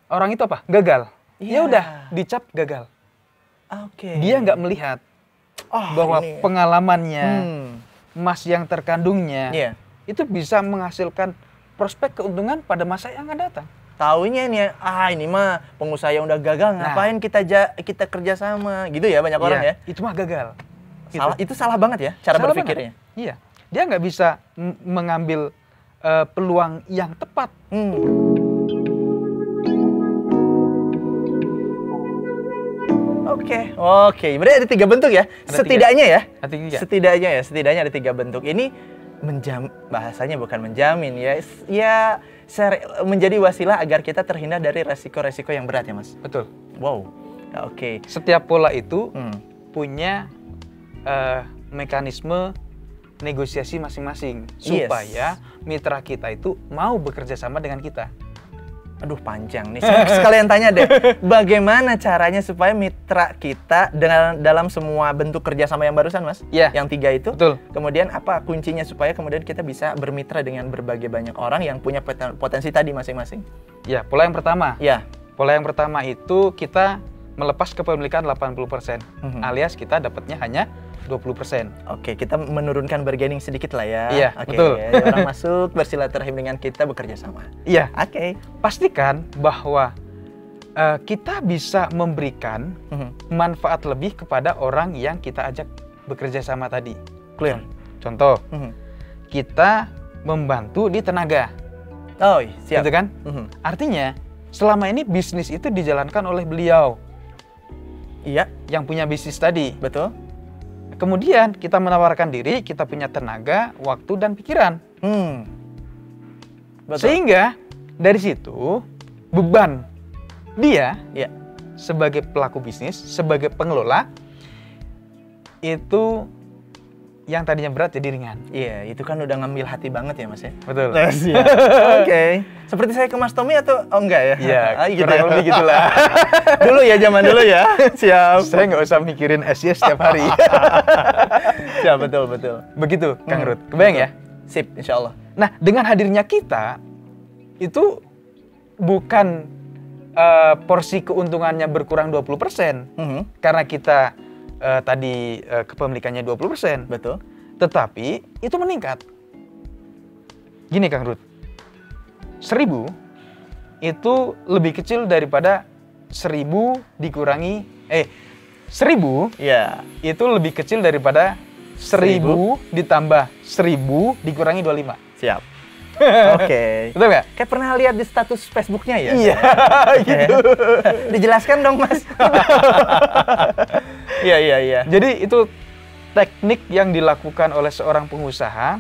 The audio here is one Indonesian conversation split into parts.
orang itu apa? Gagal. Iya. Ya udah, dicap gagal. Oke. Dia nggak melihat bahwa ini. pengalamannya, emas yang terkandungnya, Iya. itu bisa menghasilkan prospek keuntungan pada masa yang akan datang. Taunya ini ini mah pengusaha yang udah gagal, ngapain kita kerja sama gitu ya, banyak orang ya. Itu mah gagal. Salah, itu salah banget ya cara Salah berpikirnya. banget. Iya, dia nggak bisa mengambil peluang yang tepat. Oke. Berarti ada 3 bentuk ya. Setidaknya ya. Setidaknya ada 3 bentuk. Ini bahasanya bukan menjamin ya. Ya menjadi wasilah agar kita terhindar dari resiko-resiko yang berat ya, Mas. Betul. Wow. Oke. Setiap pola itu punya mekanisme negosiasi masing-masing supaya mitra kita itu mau bekerja sama dengan kita. Aduh, panjang nih. Saya sekalian tanya deh, bagaimana caranya supaya mitra kita dalam semua bentuk kerjasama yang barusan, Mas? Iya. Yang 3 itu. Betul. Kemudian apa kuncinya supaya kemudian kita bisa bermitra dengan berbagai banyak orang yang punya potensi tadi masing-masing? Ya, pola yang pertama. Ya. Pola yang pertama itu kita melepas kepemilikan 80%, alias kita dapatnya hanya 20%. Oke, kita menurunkan bargaining sedikit lah ya. Iya, Oke, betul. Orang masuk bersilaturahim dengan kita, bekerja sama. Iya. Oke. Pastikan bahwa kita bisa memberikan manfaat lebih kepada orang yang kita ajak bekerja sama tadi. Clear. Contoh, kita membantu di tenaga. Oh, siap. Gitu kan? Artinya, selama ini bisnis itu dijalankan oleh beliau. Iya. Yang punya bisnis tadi. Betul. Kemudian kita menawarkan diri, kita punya tenaga, waktu, dan pikiran. Betul. Sehingga dari situ beban dia sebagai pelaku bisnis, sebagai pengelola, itu yang tadinya berat jadi ringan. Iya, itu kan udah ngambil hati banget ya, Mas ya. Betul. Oke. Seperti saya ke Mas Tommy atau enggak ya? Iya, gitu kurang lebih gitulah. Dulu ya, zaman dulu ya. Siap. Saya nggak usah mikirin SY setiap hari. Siap, betul. Begitu, Kang Ruth. Kebayang ya? Sip, insya Allah. Nah, dengan hadirnya kita, itu bukan porsi keuntungannya berkurang 20%. Karena kita tadi kepemilikannya 20%. Betul. Tetapi itu meningkat. Gini Kang Ruth, 1.000 itu lebih kecil daripada 1.000 dikurangi 1.000 itu lebih kecil daripada 1.000 ditambah 1.000 dikurangi 25. Siap. Oke. Betul nggak? Kayak pernah lihat di status Facebooknya ya? Iya. Gitu. Dijelaskan dong, Mas. Iya. Jadi itu teknik yang dilakukan oleh seorang pengusaha,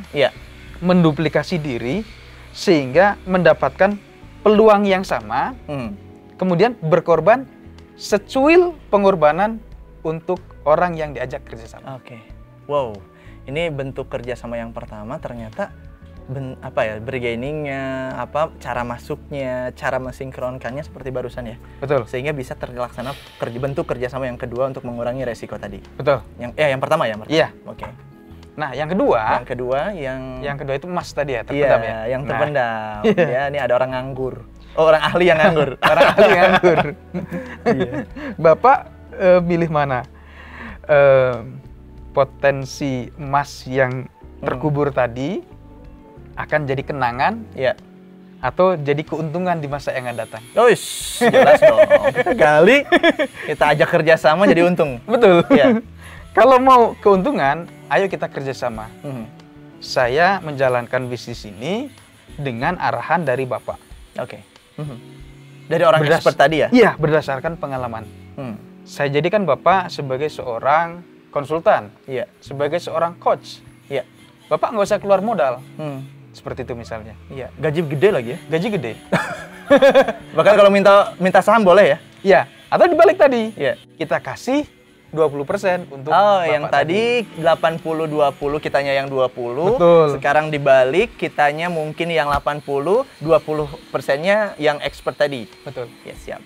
menduplikasi diri sehingga mendapatkan peluang yang sama, kemudian berkorban secuil pengorbanan untuk orang yang diajak kerjasama. Oke. Wow, ini bentuk kerjasama yang pertama ternyata bargainingnya, cara masuknya, cara mensinkronkannya seperti barusan ya. Betul. Sehingga bisa terlaksana bentuk kerjasama yang kedua untuk mengurangi resiko tadi. Betul. Yang pertama ya. Iya. Oke. Nah, yang kedua itu emas tadi ya, terpendam ya. Yang terpendam. Ya, ini ada orang nganggur. Oh, orang ahli yang nganggur. Orang ahli yang nganggur. Bapak pilih mana? Potensi emas yang terkubur tadi akan jadi kenangan, atau jadi keuntungan di masa yang akan datang. Jelas dong. Kita gali, kita ajak kerjasama jadi untung. Betul. Kalau mau keuntungan, ayo kita kerjasama. Saya menjalankan bisnis ini dengan arahan dari Bapak. Oke. Dari orang expert tadi ya? Iya, berdasarkan pengalaman. Saya jadikan Bapak sebagai seorang konsultan, sebagai seorang coach. Bapak nggak usah keluar modal. Seperti itu misalnya. Iya, gaji gede lagi ya? Gaji gede. Bahkan kalau minta saham boleh ya? Iya, atau dibalik tadi. Kita kasih 20% untuk yang tadi 80-20 kitanya yang 20. Betul. Sekarang dibalik kitanya mungkin yang 80, 20%-nya yang expert tadi. Betul. Ya, siap.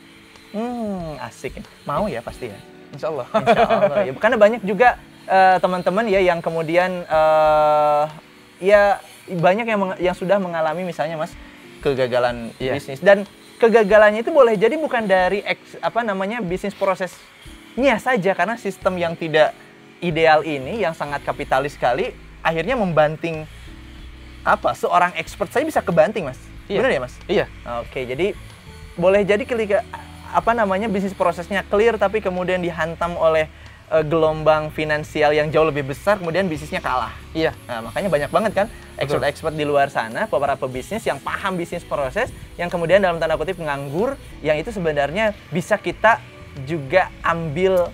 Asik. Mau ya pasti ya? Insya Allah. Insya Allah. Ya, karena banyak juga teman-teman ya yang kemudian banyak yang sudah mengalami misalnya Mas kegagalan bisnis, dan kegagalannya itu boleh jadi bukan dari bisnis prosesnya saja, karena sistem yang tidak ideal ini yang sangat kapitalis sekali akhirnya membanting seorang expert saya bisa kebanting, Mas. Iya. Benar ya, Mas? Iya. Oke, jadi boleh jadi ketika bisnis prosesnya clear tapi kemudian dihantam oleh gelombang finansial yang jauh lebih besar, kemudian bisnisnya kalah. Iya. Nah, makanya banyak banget kan expert-expert di luar sana, para pebisnis yang paham bisnis proses, yang kemudian dalam tanda kutip nganggur, yang itu sebenarnya bisa kita juga ambil,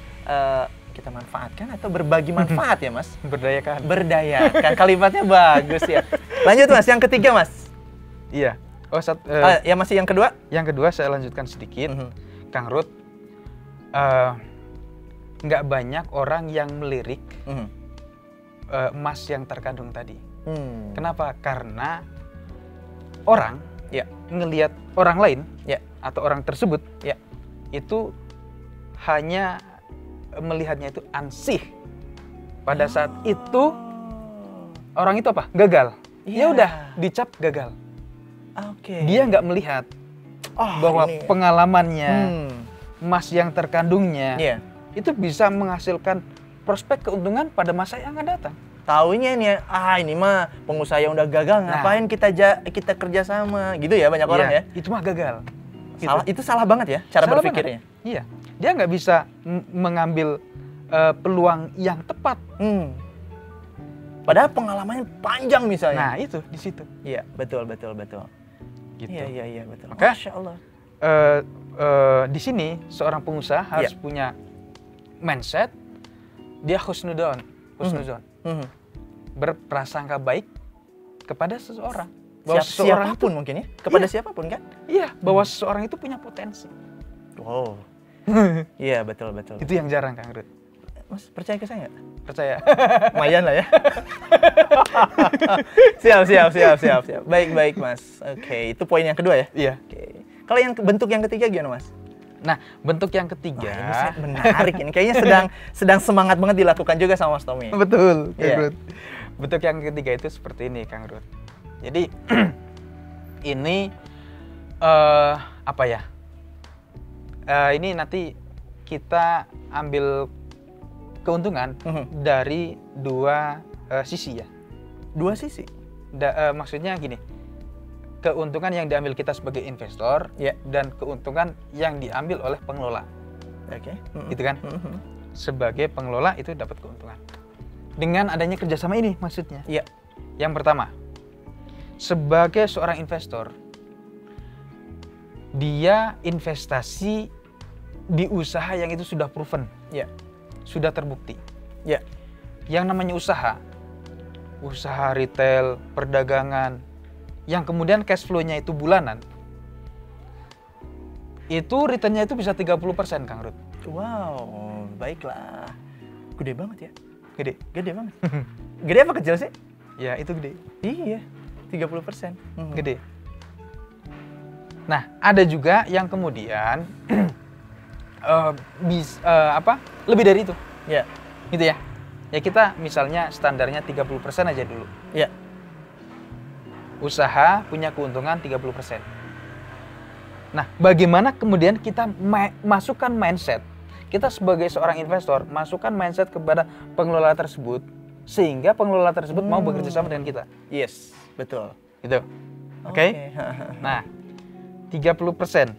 kita manfaatkan atau berbagi manfaat ya, Mas? Berdayakan. Berdayakan, kalimatnya bagus ya. Lanjut, Mas, yang ketiga, Mas. Iya. Ya masih yang kedua? Yang kedua saya lanjutkan sedikit. Kang Ruth, nggak banyak orang yang melirik emas yang terkandung tadi. Kenapa? Karena orang ngelihat orang lain atau orang tersebut itu hanya melihatnya itu ansih. Pada saat itu orang itu gagal. Ya udah dicap gagal. Dia nggak melihat bahwa pengalamannya, emas yang terkandungnya itu bisa menghasilkan prospek keuntungan pada masa yang akan datang. Taunya ini mah pengusaha yang udah gagal, ngapain kita kerja sama gitu ya, banyak orang ya. Itu mah gagal. Itu salah banget ya cara berpikirnya. Iya, dia nggak bisa mengambil peluang yang tepat. Padahal pengalamannya panjang misalnya. Nah itu di situ. Iya, betul. Gitu. Iya, betul. Maka, Masya Allah. Di sini seorang pengusaha harus punya mindset, dia husnuzon, berprasangka baik kepada seseorang. Siapapun mungkin ya, kepada siapapun kan? Iya, bahwa seseorang itu punya potensi. Wow. Iya, betul. Itu yang jarang, Kang Ruth. Mas, percaya ke saya nggak? Percaya. Lumayan lah ya. Siap. Baik, Mas. Oke, itu poin yang kedua ya? Iya. Oke. Kalau yang bentuk yang ketiga gimana, Mas? Nah, bentuk yang ketiga ini menarik ini. Kayaknya sedang semangat banget dilakukan juga sama Mas Tommy. Betul, Kang Ruth. Bentuk yang ketiga itu seperti ini, Kang Ruth. Jadi ini ini nanti kita ambil keuntungan dari dua sisi ya. Dua sisi? Maksudnya gini, keuntungan yang diambil kita sebagai investor dan keuntungan yang diambil oleh pengelola. Oke. Gitu kan? Sebagai pengelola itu dapat keuntungan. Dengan adanya kerjasama ini maksudnya. Iya. Yang pertama, sebagai seorang investor, dia investasi di usaha yang itu sudah proven. Iya. Sudah terbukti. Ya. Yang namanya usaha retail, perdagangan, yang kemudian cash flow-nya itu bulanan, itu return-nya itu bisa 30%, Kang Ruth. Wow, baiklah. Gede banget ya? Gede banget. Gede apa kecil sih? Ya, itu gede. Iya, 30%. Gede. Nah, ada juga yang kemudian lebih dari itu. Ya. Gitu ya. Ya kita misalnya standarnya 30% aja dulu. Ya. Usaha punya keuntungan 30%. Nah, bagaimana kemudian kita masukkan mindset, kita sebagai seorang investor, masukkan mindset kepada pengelola tersebut, sehingga pengelola tersebut mau bekerja sama dengan kita. Yes, betul. Gitu. Oke? Nah, 30%.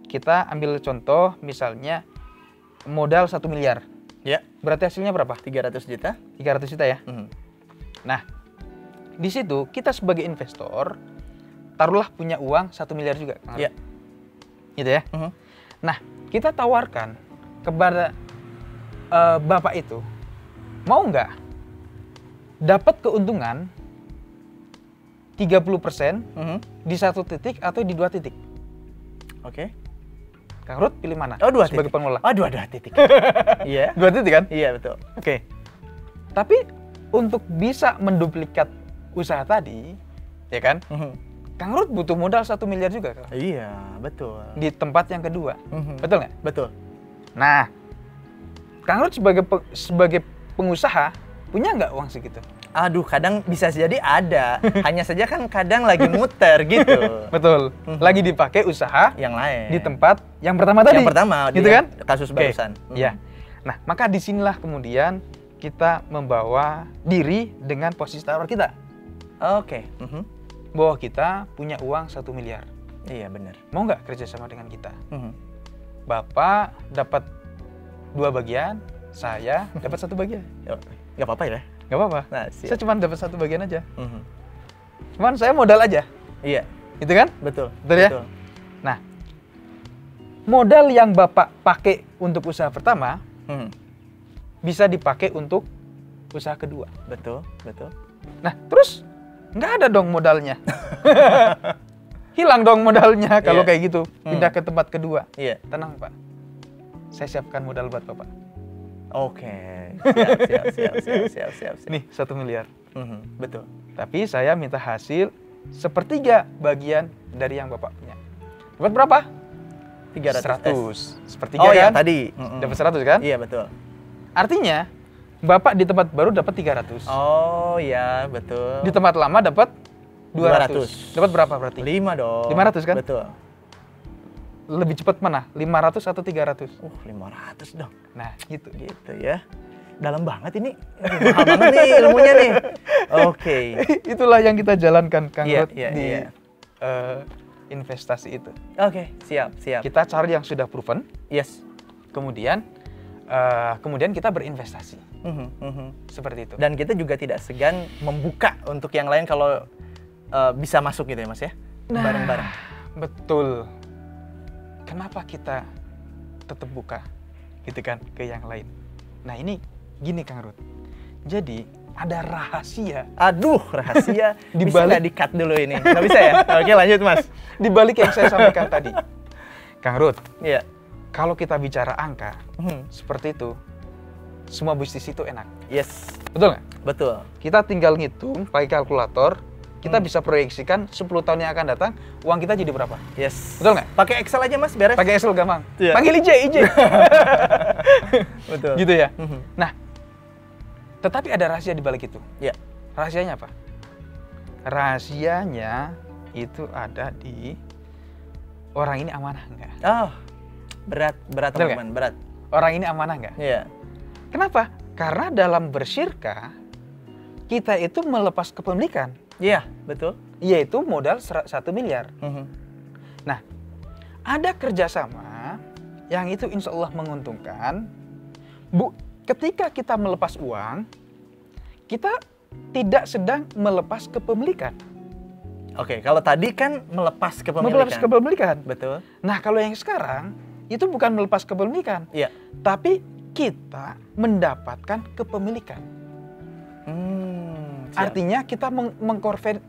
Kita ambil contoh, misalnya modal 1 miliar. Ya. Berarti hasilnya berapa? 300 juta. 300 juta ya? Nah, di situ kita sebagai investor taruhlah punya uang 1 miliar juga. Iya. Gitu ya. Nah, kita tawarkan kepada Bapak itu, mau nggak dapat keuntungan 30% di 1 titik atau di 2 titik? Oke. Kang Ruth pilih mana? Oh, 2 sebagai titik. pengelola. Oh, 2 titik. Iya. 2 titik kan? Iya, betul. Oke. Tapi untuk bisa menduplikat usaha tadi, ya kan? Kang Ruth butuh modal 1 miliar juga kan? Iya, betul. Di tempat yang kedua. Betul nggak? Betul. Nah, Kang Ruth sebagai pengusaha punya nggak uang segitu? Aduh, kadang bisa jadi ada. Hanya saja kan kadang lagi muter gitu. Betul. Lagi dipakai usaha yang lain. Di tempat yang pertama tadi. Yang pertama, gitu kan? Kasus barusan. Iya. Nah, maka disinilah kemudian kita membawa diri dengan posisi tawar kita. Oke. Bahwa kita punya uang 1 miliar. Iya, benar. Mau nggak kerjasama dengan kita? Bapak dapat 2 bagian, saya dapat 1 bagian. Nggak apa-apa ya? Nggak apa-apa. Nah, saya cuma dapat 1 bagian aja. Cuman saya modal aja. Iya. Gitu kan? Betul. Betul ya? Betul. Nah, modal yang Bapak pakai untuk usaha pertama, bisa dipakai untuk usaha kedua. Betul. Nah, terus nggak ada dong modalnya. Hilang dong modalnya kalau kayak gitu. Pindah ke tempat kedua. Iya. Tenang, Pak. Saya siapkan modal buat Bapak. Oke. Siap. Nih, 1 miliar. Betul. Tapi saya minta hasil 1/3 bagian dari yang Bapak punya. Dapat berapa? 300. 1/3 kan? Ya, tadi. Dapat 100 kan? Iya, betul. Artinya, Bapak di tempat baru dapat 300. Oh, iya, betul. Di tempat lama dapat 200. Dapat berapa berarti? 5 dong. 500 kan? Betul. Lebih cepat mana? 500 atau 300? 500 dong. Nah, gitu. Gitu ya. Dalam banget ini. Mahal banget nih ilmunya nih. Oke. Itulah yang kita jalankan, Kang Ruth, di investasi itu. Oke, siap. Kita cari yang sudah proven. Yes. Kemudian kita berinvestasi. Seperti itu. Dan kita juga tidak segan membuka untuk yang lain kalau bisa masuk gitu ya, Mas ya? Bareng-bareng. Betul. Kenapa kita tetap buka gitu kan ke yang lain? Nah, ini gini, Kang Ruth. Jadi ada rahasia. Aduh, rahasia. Bisa nggak di-cut dulu ini? Nggak bisa ya? Oke, lanjut, Mas. Di balik yang saya sampaikan tadi. Kang Ruth. Iya. Kalau kita bicara angka, seperti itu, semua bisnis itu enak. Yes. Betul nggak? Betul. Kita tinggal ngitung pakai kalkulator, kita bisa proyeksikan 10 tahun yang akan datang, uang kita jadi berapa. Yes. Betul nggak? Pakai Excel aja, Mas, beres. Pakai Excel gampang. Yeah. Panggil IJ. Betul. Gitu ya. Nah, tetapi ada rahasia di balik itu. Ya. Rahasianya apa? Rahasianya itu ada di orang ini amanah nggak? Oh, berat teman-teman, berat. Orang ini amanah nggak? Iya. Kenapa? Karena dalam bersyirkah, kita itu melepas kepemilikan. Iya, betul. Yaitu modal 1 miliar. Nah, ada kerjasama yang itu insya Allah menguntungkan. Ketika kita melepas uang, kita tidak sedang melepas kepemilikan. Oke, kalau tadi kan melepas kepemilikan. Melepas kepemilikan. Betul. Nah, kalau yang sekarang, itu bukan melepas kepemilikan. Iya. Tapi kita mendapatkan kepemilikan. Artinya kita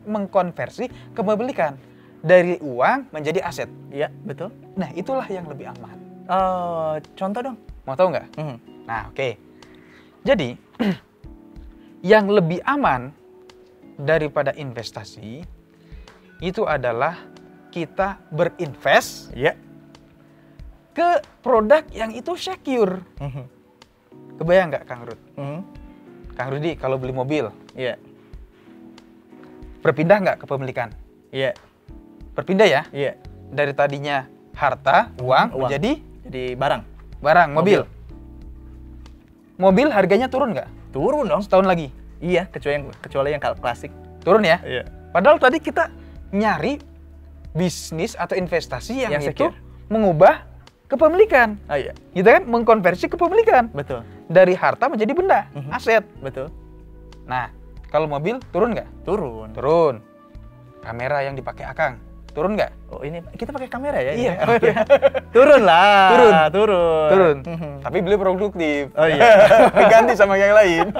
mengkonversi kepemilikan dari uang menjadi aset. Iya, betul. Nah, itulah yang lebih aman. Contoh dong. Mau tahu nggak? Nah, oke. Jadi, yang lebih aman daripada investasi itu adalah kita berinvest ke produk yang itu secure. Kebayang nggak, Kang Ruth? Kang Rudi, kalau beli mobil, berpindah nggak kepemilikan? Iya. Berpindah ya? Iya. Dari tadinya harta, uang. Menjadi barang. Barang, mobil. Mobil harganya turun nggak? Turun dong. Setahun lagi? Iya, kecuali yang klasik. Turun ya? Iya. Padahal tadi kita nyari bisnis atau investasi yang itu secure. Mengubah kepemilikan. Iya. Gitu kan? Mengkonversi kepemilikan. Betul. Dari harta menjadi benda, aset. Betul. Nah, kalau mobil turun nggak? Turun. Turun. Kamera yang dipakai Akang, turun nggak? Oh, ini kita pakai kamera ya? Iya. Okay. Turun lah. Turun. Tapi beli produktif. Oh iya. Ganti sama yang lain.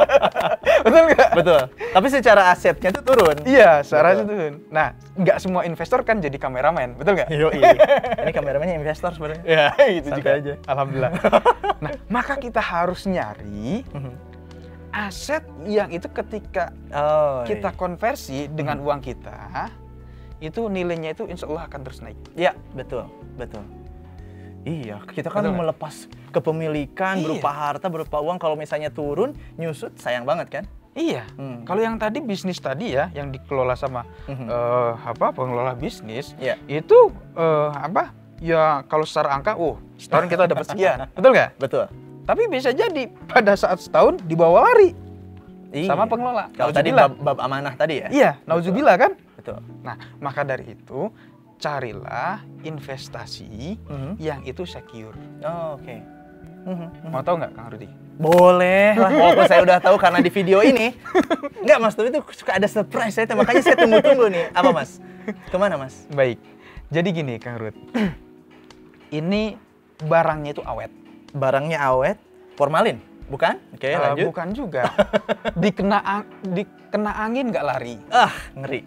Betul nggak? Betul. Tapi secara asetnya itu turun. Iya, secara aset turun. Nah, nggak semua investor kan jadi kameramen, betul nggak? Iya. Ini kameramennya investor sebenarnya. Ya, itu santai juga aja. Alhamdulillah. Nah, maka kita harus nyari aset yang itu ketika kita konversi dengan uang kita, itu nilainya itu insya Allah akan terus naik. Iya, betul. Iya, kita kan melepas kepemilikan berupa harta, berupa uang. Kalau misalnya turun, nyusut, sayang banget kan? Iya. Kalau yang tadi bisnis tadi ya, yang dikelola sama pengelola bisnis, itu ya kalau secara angka, setahun kita dapat sekian, betul nggak? Betul. Tapi bisa jadi pada saat setahun dibawa lari sama pengelola. Kalau tadi bab amanah tadi ya? Iya, nauzubillah kan? Betul. Nah, maka dari itu carilah investasi yang itu secure. Oh, oke. Mau tahu nggak Kang Rudi? Boleh lah, walaupun saya udah tahu karena di video ini. Enggak, Mas Tommy itu suka ada surprise ya, makanya saya tunggu-tunggu nih. Apa Mas? Kemana Mas? Baik, jadi gini Kang Rud. Ini barangnya itu awet. Barangnya awet, formalin? Bukan? Oke, lanjut. Bukan juga. Dikena angin nggak lari. Ngeri.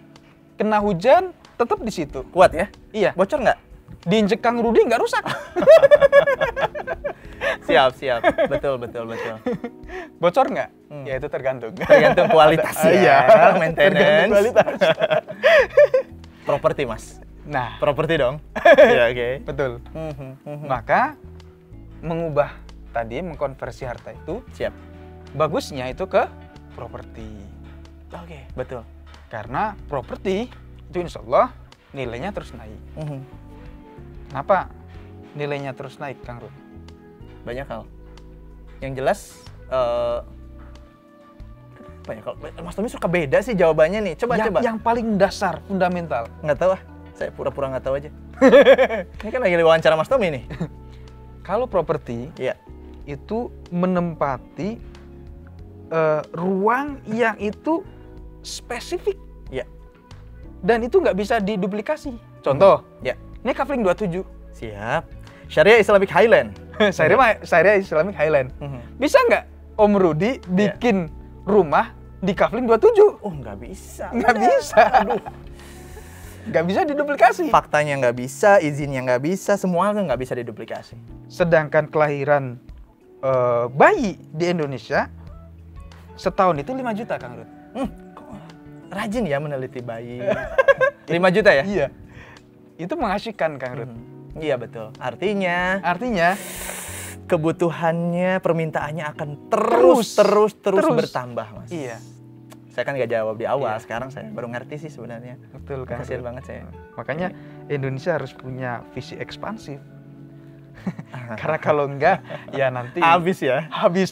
Kena hujan, tetap di situ. Kuat ya? Iya. Bocor nggak? Diinjek Kang Rudi nggak rusak. Siap. Betul. Bocor nggak? Ya itu tergantung. Tergantung kualitas ya. Maintenance. Tergantung kualitas. Properti Mas. Nah. Properti dong. Ya, oke. Betul. Maka mengubah tadi, mengkonversi harta itu. Siap. Bagusnya itu ke properti. Oke, betul. Karena properti itu insya Allah nilainya terus naik. Kenapa nilainya terus naik, Kang Rud? Banyak hal. Yang jelas, apa ya? Kalau Mas Tommy suka beda sih jawabannya nih. Coba. Yang paling dasar, fundamental. Nggak tahu saya pura-pura nggak tahu aja. Ini kan lagi wawancara Mas Tommy nih. Kalau properti, itu menempati ruang yang itu spesifik. Dan itu nggak bisa diduplikasi. Contoh, ini kafling 27. Siap. Syariah Islamic Highland. Syariah Islamic Highland. Bisa nggak Om Rudi bikin rumah di kafling 27? Nggak bisa. Nggak bisa. Aduh. Nggak bisa diduplikasi. Faktanya nggak bisa, izinnya nggak bisa, semua nggak bisa diduplikasi. Sedangkan kelahiran bayi di Indonesia setahun itu 5 juta, Kang Rud. Rajin ya meneliti bayi. 5 juta ya? Iya. Itu mengasyikan, Kang Rud. Iya betul. Artinya kebutuhannya, permintaannya akan terus bertambah, Mas. Iya. Saya kan nggak jawab di awal, sekarang saya baru ngerti sih sebenarnya. Betul, Kang. Kasian banget saya. Makanya Indonesia harus punya visi ekspansif. Karena kalau enggak, ya nanti habis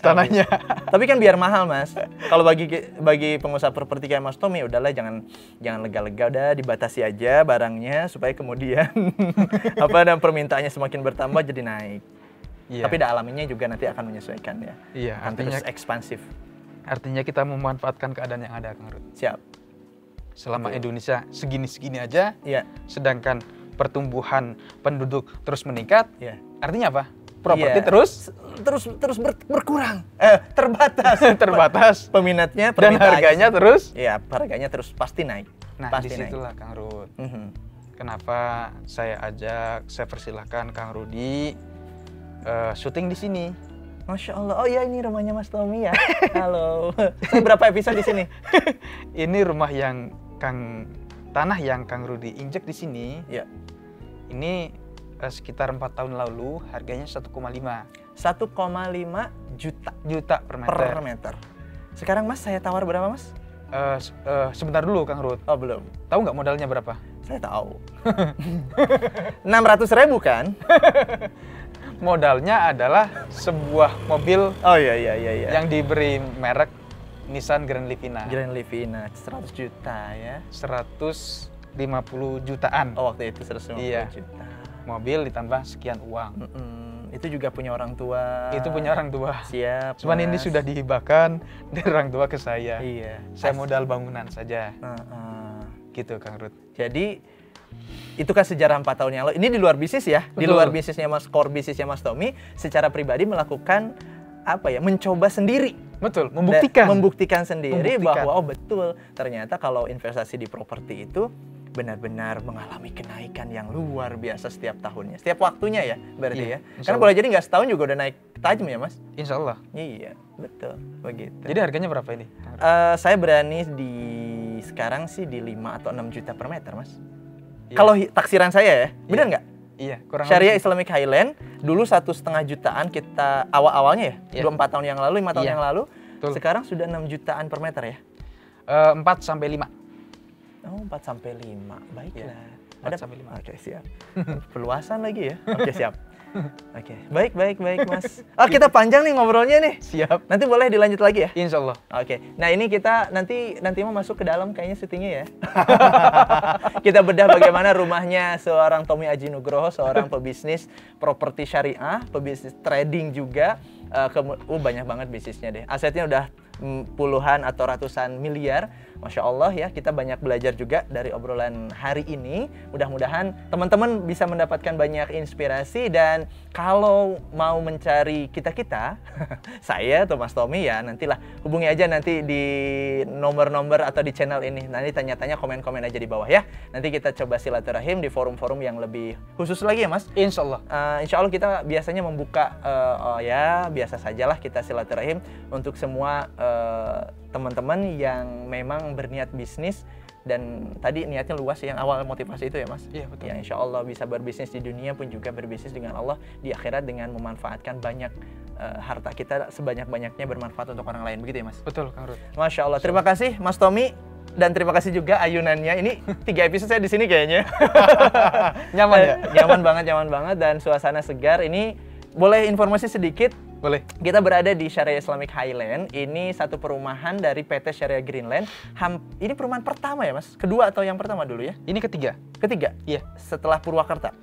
tanahnya. Tapi kan biar mahal, Mas. Kalau bagi pengusaha properti kayak Mas Tommy, udahlah jangan lega-lega, udah dibatasi aja barangnya supaya kemudian dan permintaannya semakin bertambah jadi naik. Tapi alaminya juga nanti akan menyesuaikan ya. Iya, artinya terus ekspansif. Artinya kita memanfaatkan keadaan yang ada, Kang Rud. Siap. Selama Indonesia segini-segini aja, sedangkan pertumbuhan penduduk terus meningkat, artinya apa? Properti terus berkurang, terbatas peminatnya, dan harganya terus, harganya terus pasti naik. Nah, disitulah Kang Rud. Kenapa saya persilahkan Kang Rudi syuting di sini. Masya Allah. Oh iya, ini rumahnya Mas Tommy ya. Halo. Saya berapa episode di sini? Ini rumah yang tanah yang Kang Rudi injek di sini. Ini sekitar 4 tahun lalu harganya 1,5 juta per meter. Sekarang Mas saya tawar berapa, Mas? Sebentar dulu Kang Rud. Oh belum. Tahu nggak modalnya berapa? Saya tahu. 600.000 kan? Modalnya adalah sebuah mobil. Oh iya. Yang diberi merek Nissan Grand Livina. Grand Livina 100 juta ya. 150 jutaan. Oh waktu itu 150 juta. Mobil ditambah sekian uang. Itu juga punya orang tua. Itu punya orang tua. Siap. Cuman ini sudah dihibahkan dari orang tua ke saya. Iya. Saya modal bangunan saja. Gitu Kang Rud. Jadi itu kan sejarah 4 tahun yang lalu. Ini di luar bisnis ya. Betul. Di luar bisnisnya core bisnisnya Mas Tommy, secara pribadi melakukan mencoba sendiri. Betul, membuktikan sendiri bahwa betul ternyata kalau investasi di properti itu benar-benar mengalami kenaikan yang luar biasa setiap tahunnya, setiap waktunya ya berarti ya. Karena boleh jadi nggak setahun juga udah naik tajam ya Mas? Insya Allah. Iya, betul begitu. Jadi harganya berapa ini? Saya berani sekarang sih di 5 atau 6 juta per meter Mas. Kalau taksiran saya ya, benar nggak? Iya, kurang Syariah Islamic Highland dulu 1,5 jutaan kita awalnya ya, 4 tahun yang lalu, 5 tahun yang lalu Betul. Sekarang sudah 6 jutaan per meter ya? 4 sampai 5. Oh, 4 sampai 5. Baiklah. Ya, 4 Ada sampai 5. Oke, siap. Perluasan lagi ya. Oke, siap. Oke, baik Mas. Oh, kita panjang nih ngobrolnya nih. Siap. Nanti boleh dilanjut lagi ya? Insya Allah. Oke, nah ini kita nanti mau masuk ke dalam kayaknya syutingnya ya. Kita bedah bagaimana rumahnya seorang Tommy Aji Nugroho, seorang pebisnis properti syariah, pebisnis trading juga. Banyak banget bisnisnya deh. Asetnya udah puluhan atau ratusan miliar. Masya Allah ya, kita banyak belajar juga dari obrolan hari ini. Mudah-mudahan teman-teman bisa mendapatkan banyak inspirasi, dan kalau mau mencari kita-kita, saya atau Mas Tommy ya, nantilah hubungi aja nanti di nomor-nomor atau di channel ini. Nanti tanya-tanya, komen-komen aja di bawah ya. Nanti kita coba silaturahim di forum-forum yang lebih khusus lagi ya Mas. Insya Allah. Insya Allah kita biasanya membuka, biasa sajalah kita silaturahim untuk semua teman-teman yang memang berniat bisnis, dan tadi niatnya luas, yang awal motivasi itu ya Mas. Iya, betul. Ya insya Allah bisa berbisnis di dunia pun juga berbisnis dengan Allah di akhirat, dengan memanfaatkan banyak harta kita sebanyak-banyaknya bermanfaat untuk orang lain, begitu ya Mas? Betul, Kang Rud. Masya Allah. Terima kasih Mas Tommy, dan terima kasih juga ayunannya. Ini 3 episode saya di sini kayaknya. Nyaman ya? Nyaman banget dan suasana segar. Ini boleh informasi sedikit? Boleh. Kita berada di Syariah Islamic Highland. Ini satu perumahan dari PT Syariah Greenland. Ini perumahan pertama ya Mas? Kedua atau yang pertama dulu ya? Ini ketiga. Ketiga? Iya. Setelah Purwakarta?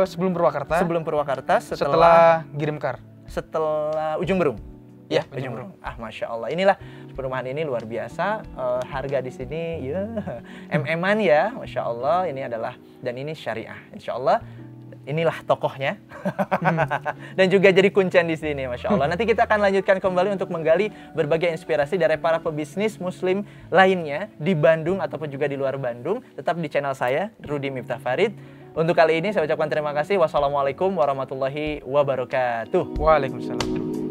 Sebelum Purwakarta. Sebelum Purwakarta. Setelah Girimkar. Setelah Ujung Berung? Iya, Ujung Berung. Masya Allah. Inilah perumahan ini luar biasa. Harga di sini ya MM-an ya, Masya Allah. Ini adalah, dan ini syariah. Insya Allah inilah tokohnya. Dan juga jadi kuncen di sini, Masya Allah. Nanti kita akan lanjutkan kembali untuk menggali berbagai inspirasi dari para pebisnis muslim lainnya di Bandung ataupun juga di luar Bandung. Tetap di channel saya, Rudy Miftah Farid. Untuk kali ini saya ucapkan terima kasih. Wassalamualaikum warahmatullahi wabarakatuh. Waalaikumsalam.